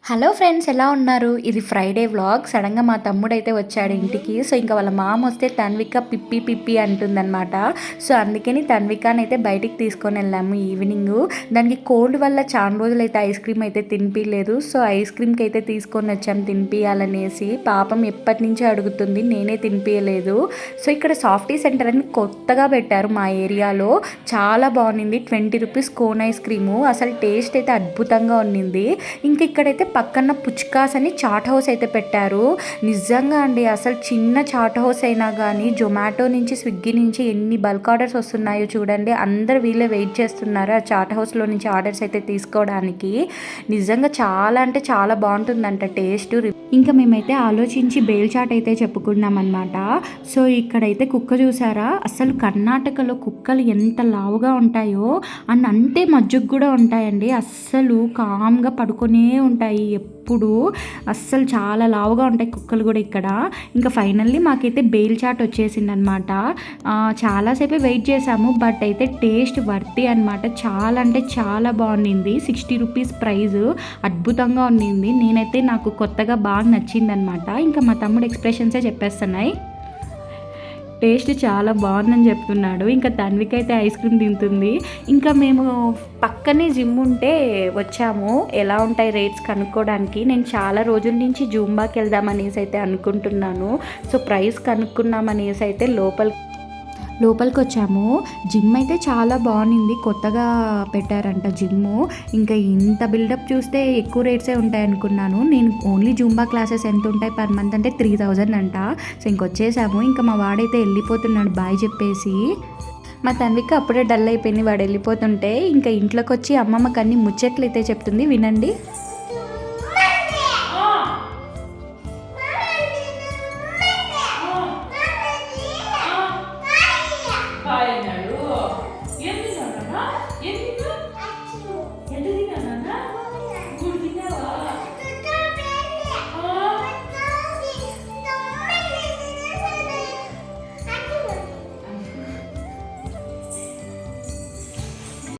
Hello friends, ఎలా ఉన్నారు? ఇది ఫ్రైడే వ్లాగ్. సడన్గా మా తమ్ముడైతే వచ్చాడు ఇంటికి. సో ఇంకా వాళ్ళ మామ వస్తే తన్విక పిప్పి పిప్పి అంటుందన్నమాట. సో అందుకని తన్వికని అయితే బయటికి తీసుకొని వెళ్ళాము ఈవినింగ్. దానికి కోల్డ్ వల్ల చాలా రోజులైతే ఐస్ క్రీమ్ అయితే తినిపించలేదు. సో ఐస్ క్రీమ్కి అయితే తీసుకొని వచ్చాము తినిపించాలనేసి. పాపం ఎప్పటి నుంచో అడుగుతుంది, నేనే తినిపించలేదు. సో ఇక్కడ సాఫ్టీ సెంటర్ అని కొత్తగా పెట్టారు మా ఏరియాలో. చాలా బాగుంది. 20 రూపీస్ కోన్ ఐస్ క్రీము. అసలు టేస్ట్ అయితే అద్భుతంగా ఉన్నింది. ఇంకా ఇక్కడైతే పక్కన పుచ్కాస్ అని చాట్ హౌస్ అయితే పెట్టారు. నిజంగా అండి, అసలు చిన్న చాట్ హౌస్ అయినా కానీ జొమాటో నుంచి స్విగ్గీ నుంచి ఎన్ని బల్క్ ఆర్డర్స్ వస్తున్నాయో చూడండి. అందరు వీళ్ళే వెయిట్ చేస్తున్నారు ఆ చాట్ హౌస్లో నుంచి ఆర్డర్స్ అయితే తీసుకోవడానికి. నిజంగా చాలా అంటే చాలా బాగుంటుందంట టేస్ట్. ఇంకా మేమైతే ఆలోచించి బేల్ చాట్ అయితే చెప్పుకున్నాం అనమాట. సో ఇక్కడైతే కుక్క చూసారా, అసలు కర్ణాటకలో కుక్కలు ఎంత లావుగా ఉంటాయో అంతే మజ్జుకు కూడా ఉంటాయండి. అస్సలు కామ్గా పడుకొనే ఉంటాయి ఎప్పుడు. అస్సలు చాలా లావుగా ఉంటాయి కుక్కలు కూడా ఇక్కడ. ఇంకా ఫైనల్లీ మాకైతే బేల్ చాట్ వచ్చేసింది అనమాట. చాలాసేపే వెయిట్ చేసాము, బట్ అయితే టేస్ట్ వర్తి అనమాట. చాలా అంటే చాలా బాగుండింది. 60 రూపీస్ ప్రైజ్, అద్భుతంగా ఉండింది. నేనైతే నాకు కొత్తగా బాగా నచ్చింది అనమాట. ఇంకా మా తమ్ముడు ఎక్స్ప్రెషన్సే చెప్పేస్తున్నాయి. టేస్ట్ చాలా బాగుందని చెప్తున్నాడు. ఇంకా తన్విక అయితే ఐస్ క్రీమ్ తింటుంది. ఇంకా మేము పక్కనే జిమ్ ఉంటే వచ్చాము ఎలా ఉంటాయి రేట్స్ కనుక్కోవడానికి. నేను చాలా రోజుల నుంచి జూంబాకి వెళ్దామనేసి అయితే అనుకుంటున్నాను. సో ప్రైస్ కనుక్కున్నామనేసి అయితే లోపలికి వచ్చాము. జిమ్ అయితే చాలా బాగుంది. కొత్తగా పెట్టారంట జిమ్. ఇంకా ఇంత బిల్డప్ చూస్తే ఎక్కువ రేట్సే ఉంటాయి అనుకున్నాను. నేను ఓన్లీ జూంబా క్లాసెస్ ఎంత ఉంటాయి పర్ మంత్ అంటే 3000 అంట. సో ఇంకొచ్చేసాము. ఇంకా మా వాడైతే వెళ్ళిపోతున్నాడు బాయ్ చెప్పేసి. మా తన్విక అప్పుడే డల్ అయిపోయింది వాడు వెళ్ళిపోతుంటే. ఇంకా ఇంట్లోకి వచ్చి అమ్మమ్మకి అన్ని ముచ్చట్లు అయితే చెప్తుంది, వినండి.